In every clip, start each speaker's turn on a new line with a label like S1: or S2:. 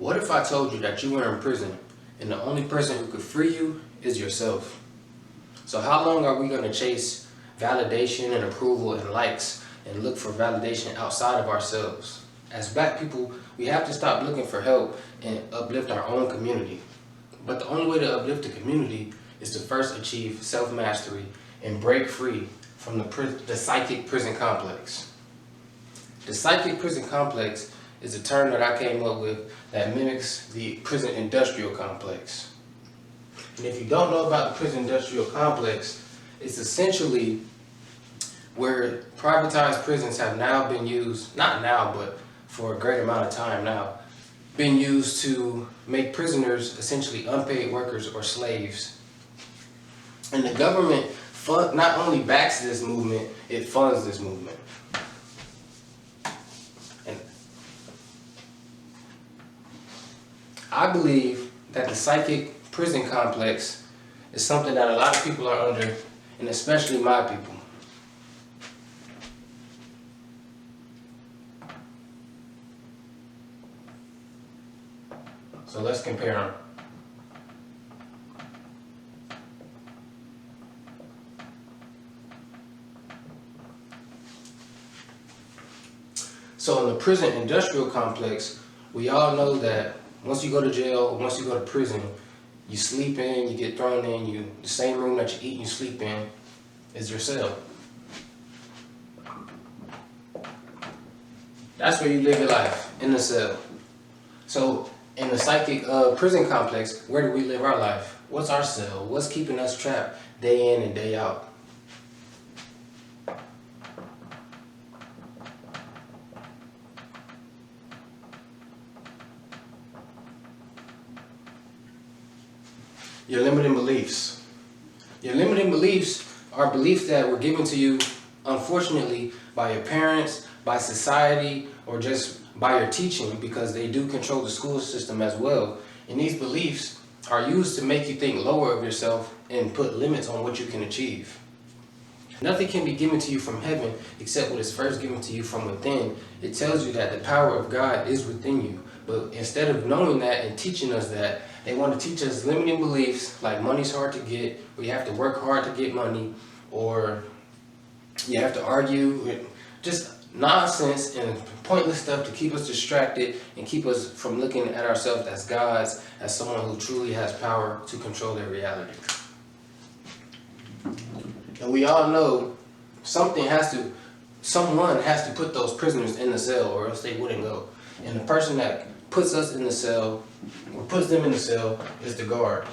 S1: What if I told you that you were in prison and the only person who could free you is yourself? So how long are we going to chase validation and approval and likes and look for validation outside of ourselves? As Black people, we have to stop looking for help and uplift our own community. But the only way to uplift the community is to first achieve self-mastery and break free from the psychic prison complex. The psychic prison complex is a term that I came up with that mimics the prison industrial complex. And if you don't know about the prison industrial complex, it's essentially where privatized prisons have now been used, not now, but for a great amount of time now, been used to make prisoners essentially unpaid workers or slaves. And the government not only backs this movement, it funds this movement. And I believe that the psychic prison complex is something that a lot of people are under, and especially my people. So let's compare them. So in the prison industrial complex, we all know that once you go to jail, once you go to prison, you sleep in, you get thrown in, the same room that you eat and you sleep in is your cell. That's where you live your life, in the cell. So in the psychic prison complex, where do we live our life? What's our cell? What's keeping us trapped day in and day out? Your limiting beliefs. Your limiting beliefs are beliefs that were given to you, unfortunately, by your parents, by society, or just by your teaching, because they do control the school system as well. And these beliefs are used to make you think lower of yourself and put limits on what you can achieve. Nothing can be given to you from heaven except what is first given to you from within. It tells you that the power of God is within you. But instead of knowing that and teaching us that, they want to teach us limiting beliefs like money's hard to get, or you have to work hard to get money, or you have to argue. Just nonsense and pointless stuff to keep us distracted and keep us from looking at ourselves as gods, as someone who truly has power to control their reality. And we all know someone has to put those prisoners in the cell, or else they wouldn't go. And the person that puts us in the cell, or puts them in the cell, is the guard.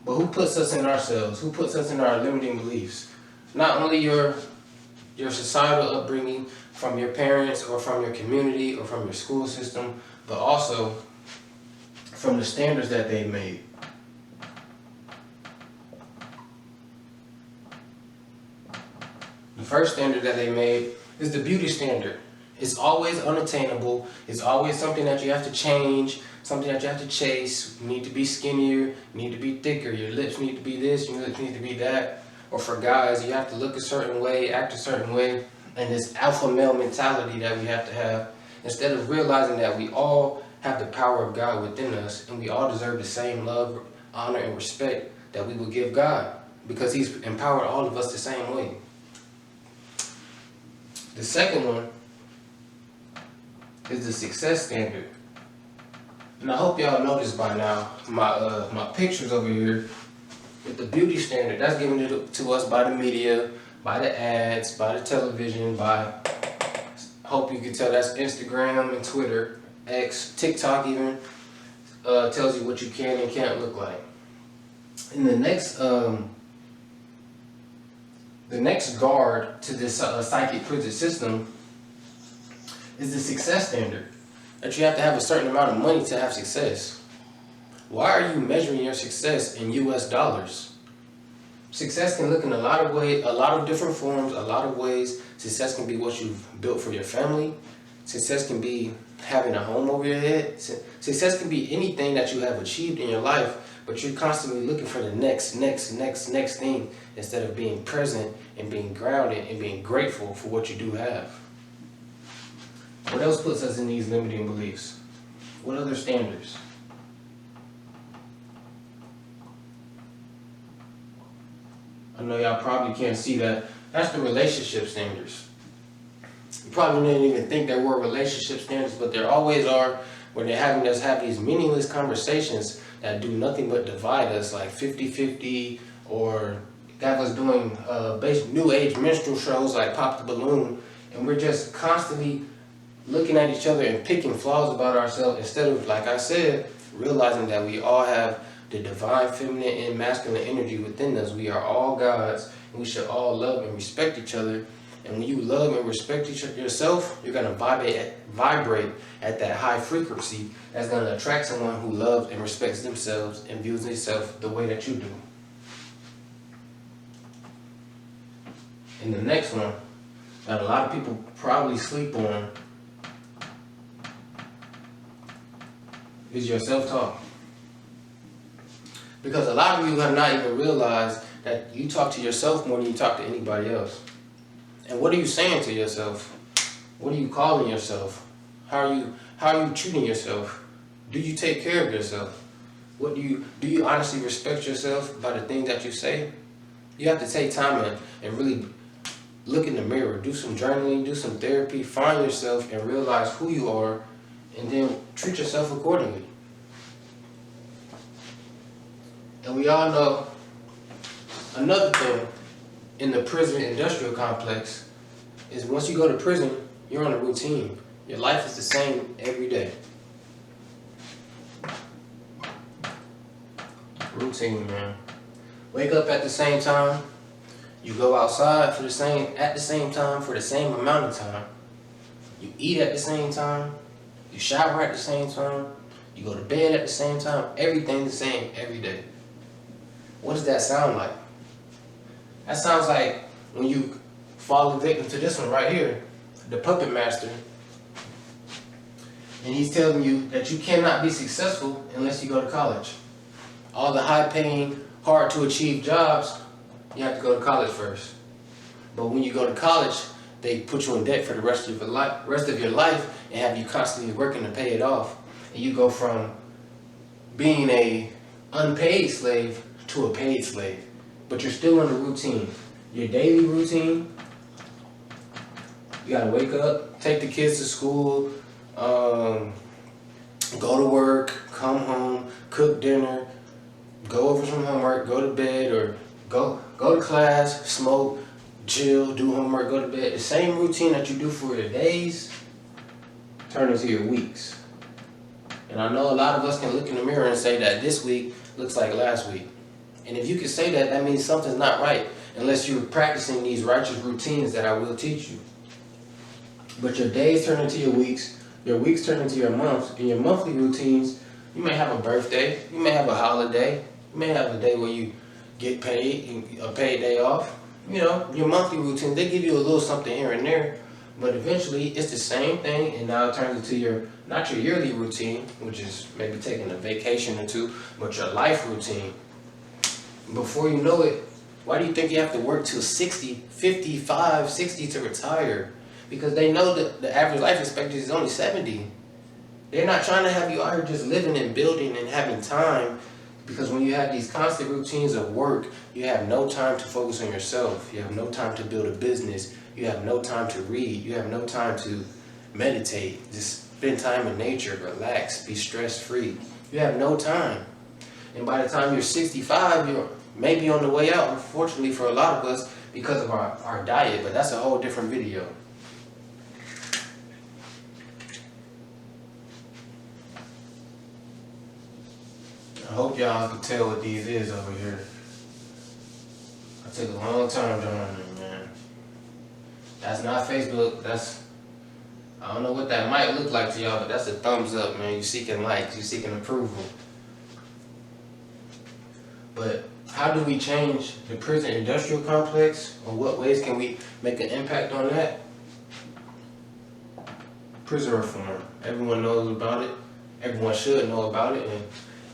S1: But who puts us in our cells? Who puts us in our limiting beliefs? Not only your societal upbringing from your parents or from your community or from your school system, but also from the standards that they made. The first standard that they made is the beauty standard. It's always unattainable. It's always something that you have to change, something that you have to chase. You need to be skinnier, you need to be thicker, your lips need to be this, your lips need to be that. Or for guys, you have to look a certain way, act a certain way, and this alpha male mentality that we have to have, instead of realizing that we all have the power of God within us, and we all deserve the same love, honor, and respect that we would give God, because He's empowered all of us the same way. The second one is the success standard. And I hope y'all noticed by now, my pictures over here with the beauty standard, that's given to us by the media, by the ads, by the television, hope you can tell that's Instagram and Twitter, X, TikTok even, tells you what you can and can't look like. And the next guard to this psychic prison system is the success standard, that you have to have a certain amount of money to have success. Why are you measuring your success in US dollars? Success can look in a lot of ways, a lot of different forms, a lot of ways. Success can be what you've built for your family. Success can be having a home over your head. Success can be anything that you have achieved in your life, but you're constantly looking for the next thing, instead of being present and being grounded and being grateful for what you do have. What else puts us in these limiting beliefs? What other standards? I know y'all probably can't see that. That's the relationship standards. You probably didn't even think there were relationship standards, but there always are, where they're having us have these meaningless conversations that do nothing but divide us, like 50-50, or have us doing new age minstrel shows like Pop the Balloon, and we're just constantly looking at each other and picking flaws about ourselves instead of, like I said, realizing that we all have the divine feminine and masculine energy within us. We are all gods, and we should all love and respect each other. And when you love and respect yourself, you're going to vibrate at that high frequency that's going to attract someone who loves and respects themselves and views themselves the way that you do. And the next one that a lot of people probably sleep on is your self-talk. Because a lot of you have not even realized that you talk to yourself more than you talk to anybody else. And what are you saying to yourself? What are you calling yourself? How are you treating yourself? Do you take care of yourself? Do you honestly respect yourself by the things that you say? You have to take time and really look in the mirror, do some journaling, do some therapy, find yourself and realize who you are, and then treat yourself accordingly. And we all know another thing in the prison industrial complex is once you go to prison, you're on a routine. Your life is the same every day. Routine, man. Wake up at the same time. You go outside at the same time for the same amount of time. You eat at the same time. You shower at the same time. You go to bed at the same time. Everything's the same every day. What does that sound like? That sounds like when you fall victim to this one right here, the puppet master. And he's telling you that you cannot be successful unless you go to college. All the high-paying, hard-to-achieve jobs, you have to go to college first. But when you go to college, they put you in debt for the rest of your life and have you constantly working to pay it off. And you go from being a unpaid slave to a paid slave. But you're still on the routine. Your daily routine, you gotta wake up, take the kids to school, go to work, come home, cook dinner, go over some homework, go to bed, or go to class, smoke, chill, do homework, go to bed. The same routine that you do for your days turn into your weeks. And I know a lot of us can look in the mirror and say that this week looks like last week. And if you can say that, that means something's not right, unless you're practicing these righteous routines that I will teach you. But your days turn into your weeks turn into your months, and your monthly routines, you may have a birthday, you may have a holiday, you may have a day where you get paid, a paid day off. You know, your monthly routine, they give you a little something here and there, but eventually it's the same thing, and now it turns into not your yearly routine, which is maybe taking a vacation or two, but your life routine. Before you know it, why do you think you have to work till 60, 55, 60 to retire? Because they know that the average life expectancy is only 70. They're not trying to have you out here just living and building and having time, because when you have these constant routines of work, you have no time to focus on yourself. You have no time to build a business. You have no time to read. You have no time to meditate. Just spend time in nature, relax, be stress-free. You have no time. And by the time you're 65, you're maybe on the way out, unfortunately for a lot of us, because of our diet, but that's a whole different video. I hope y'all can tell what these is over here. I took a long time drawing them, man. That's not Facebook, I don't know what that might look like to y'all, but that's a thumbs up, man. You seeking likes, you seeking approval. But how do we change the prison industrial complex? Or what ways can we make an impact on that? Prison reform. Everyone knows about it. Everyone should know about it. And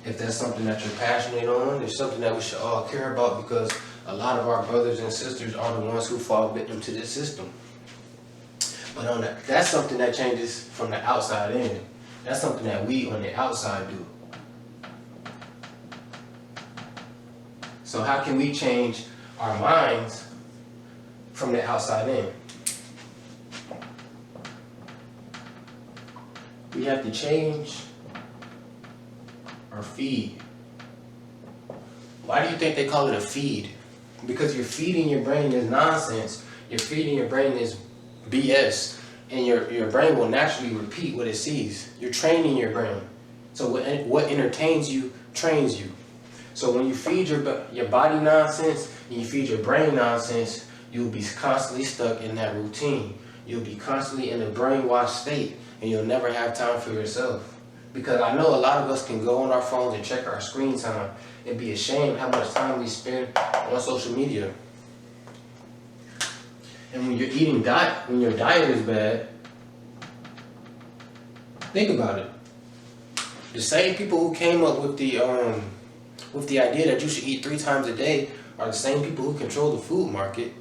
S1: if that's something that you're passionate on, it's something that we should all care about, because a lot of our brothers and sisters are the ones who fall victim to this system. But that's something that changes from the outside in. That's something that we on the outside do. So how can we change our minds from the outside in? We have to change our feed. Why do you think they call it a feed? Because you're feeding your brain this nonsense. You're feeding your brain this BS. And your brain will naturally repeat what it sees. You're training your brain. So what entertains you, trains you. So when you feed your body nonsense, and you feed your brain nonsense, you'll be constantly stuck in that routine. You'll be constantly in a brainwashed state, and you'll never have time for yourself. Because I know a lot of us can go on our phones and check our screen time and be ashamed how much time we spend on social media. And when you're eating when your diet is bad, think about it. The same people who came up with the idea that you should eat 3 times a day are the same people who control the food market,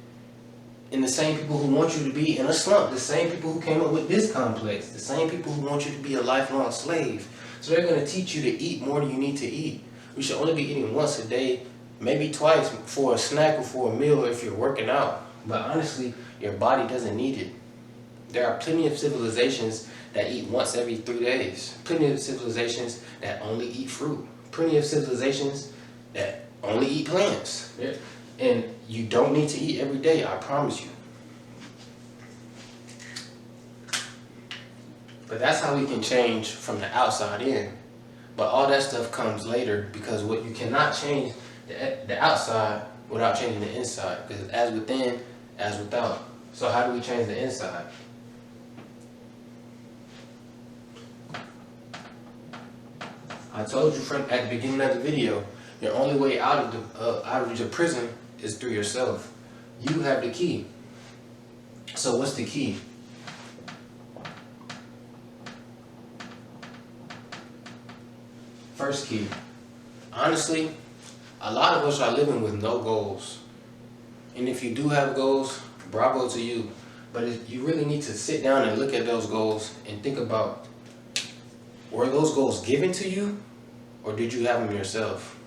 S1: and the same people who want you to be in a slump, the same people who came up with this complex, the same people who want you to be a lifelong slave. So they're going to teach you to eat more than you need to eat. You should only be eating once a day, maybe twice for a snack or for a meal if you're working out. But honestly, your body doesn't need it. There are plenty of civilizations that eat once every 3 days. Plenty of civilizations that only eat fruit. Plenty of civilizations that only eat plants. And you don't need to eat every day, I promise you. But that's how we can change from the outside in. But all that stuff comes later, because what you cannot change the outside without changing the inside. Because as within, as without. So how do we change the inside? I told you at the beginning of the video, your only way out of your prison is through yourself. You have the key. So what's the key? First key. Honestly, a lot of us are living with no goals. And if you do have goals, bravo to you. But you really need to sit down and look at those goals and think about, were those goals given to you, or did you have them yourself?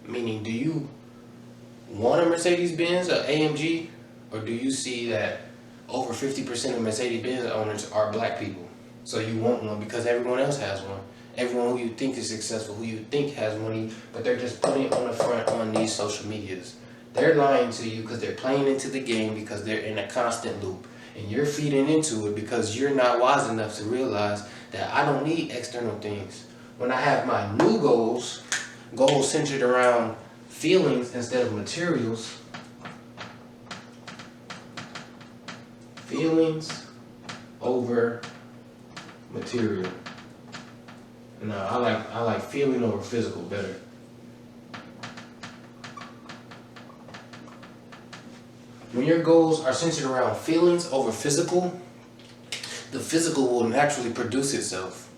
S1: Meaning, do you want a Mercedes-Benz or AMG, or do you see that over 50% of Mercedes-Benz owners are black people? So you want one because everyone else has one. Everyone who you think is successful, who you think has money, but they're just putting it on the front on these social medias. They're lying to you because they're playing into the game, because they're in a constant loop. And you're feeding into it because you're not wise enough to realize that I don't need external things. When I have my new goals centered around feelings instead of materials, feelings over material. No, I like feeling over physical better. When your goals are centered around feelings over physical, the physical will naturally produce itself.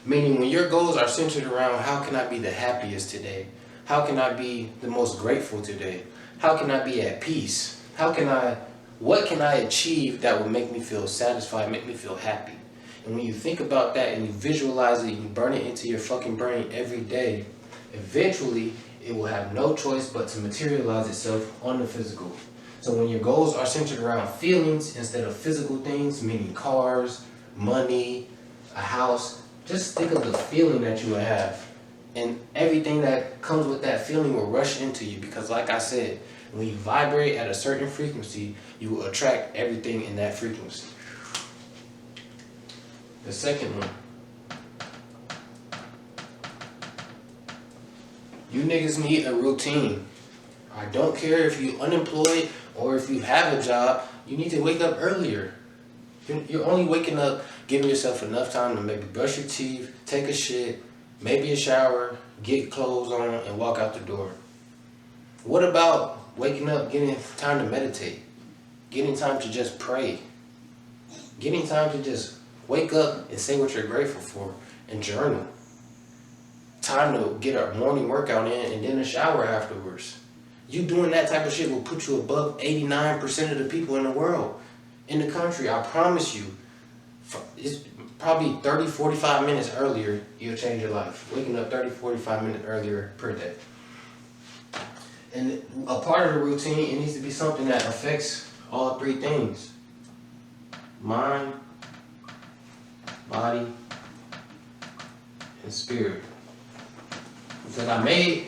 S1: Meaning, when your goals are centered around how can I be the happiest today? How can I be the most grateful today? How can I be at peace? What can I achieve that will make me feel satisfied, make me feel happy? And when you think about that and you visualize it and you burn it into your fucking brain every day, eventually it will have no choice but to materialize itself on the physical. So when your goals are centered around feelings instead of physical things, meaning cars, money, a house, just think of the feeling that you will have. And everything that comes with that feeling will rush into you, because like I said, when you vibrate at a certain frequency, you will attract everything in that frequency. The second one. You niggas need a routine. I don't care if you're unemployed or if you have a job, you need to wake up earlier. You're only waking up, giving yourself enough time to maybe brush your teeth, take a shit, maybe a shower, get clothes on, and walk out the door. What about waking up, getting time to meditate, getting time to just pray, getting time to just wake up and say what you're grateful for and journal. Time to get a morning workout in and then a shower afterwards. You doing that type of shit will put you above 89% of the people in the world, in the country. I promise you. It's probably 30, 45 minutes earlier, you'll change your life. Waking up 30, 45 minutes earlier per day. And a part of the routine, it needs to be something that affects all three things. Mind, body, and spirit. Because I made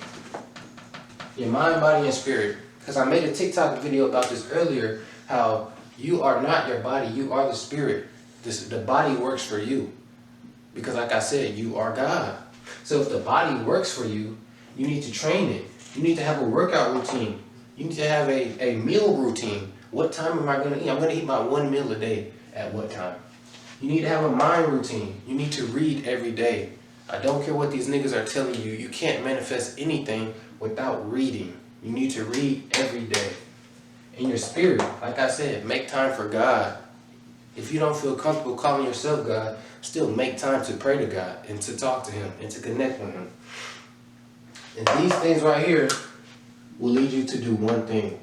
S1: your mind, body, and spirit. Because I made a TikTok video about this earlier, how you are not your body, you are the spirit. The body works for you. Because like I said, you are God. So if the body works for you, you need to train it. You need to have a workout routine. You need to have a meal routine. What time am I going to eat? I'm going to eat my one meal a day. At what time? You need to have a mind routine. You need to read every day. I don't care what these niggas are telling you. You can't manifest anything without reading. You need to read every day. In your spirit, like I said, make time for God. If you don't feel comfortable calling yourself God, still make time to pray to God and to talk to Him and to connect with Him. And these things right here will lead you to do one thing.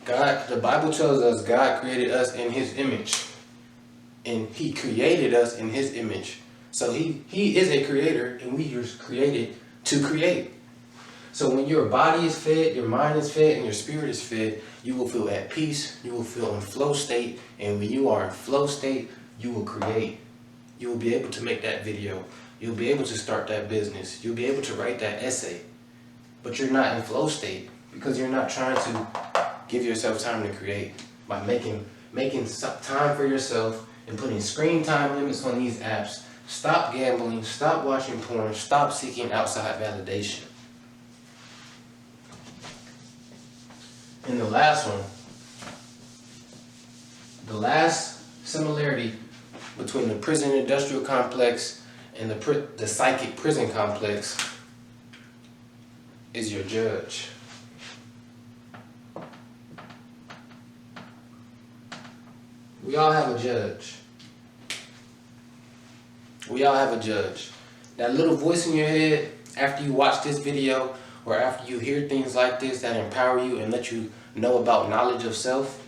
S1: God, the Bible tells us God created us in His image. And He created us in His image. So He is a creator, and we are created to create. So when your body is fed, your mind is fed, and your spirit is fed, you will feel at peace, you will feel in flow state, and when you are in flow state, you will create. You will be able to make that video. You'll be able to start that business. You'll be able to write that essay. But you're not in flow state because you're not trying to give yourself time to create by making time for yourself and putting screen time limits on these apps. Stop gambling, stop watching porn, stop seeking outside validation. And the last one, the last similarity between the prison industrial complex and the psychic prison complex is your judge. We all have a judge. We all have a judge. That little voice in your head after you watch this video or after you hear things like this that empower you and let you know about knowledge of self,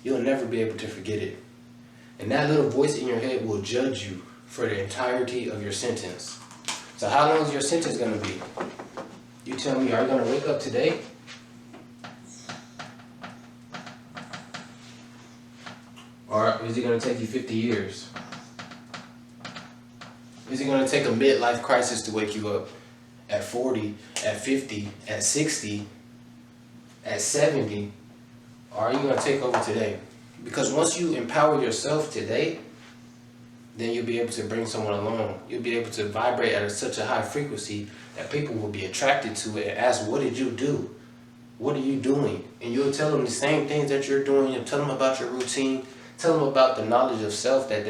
S1: you'll never be able to forget it. And that little voice in your head will judge you for the entirety of your sentence. So how long is your sentence going to be? You tell me, are you going to wake up today? Or is it going to take you 50 years? Is it going to take a midlife crisis to wake you up at 40, at 50, at 60, at 70? Or are you going to take over today? Because once you empower yourself today, then you'll be able to bring someone along. You'll be able to vibrate at such a high frequency that people will be attracted to it and ask, what did you do? What are you doing? And you'll tell them the same things that you're doing. You'll tell them about your routine. Tell them about the knowledge of self, that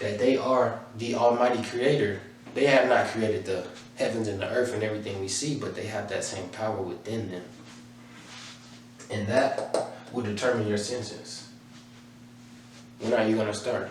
S1: they are the almighty creator. They have not created the heavens and the earth and everything we see, but they have that same power within them. And that will determine your sentence. When are you going to start?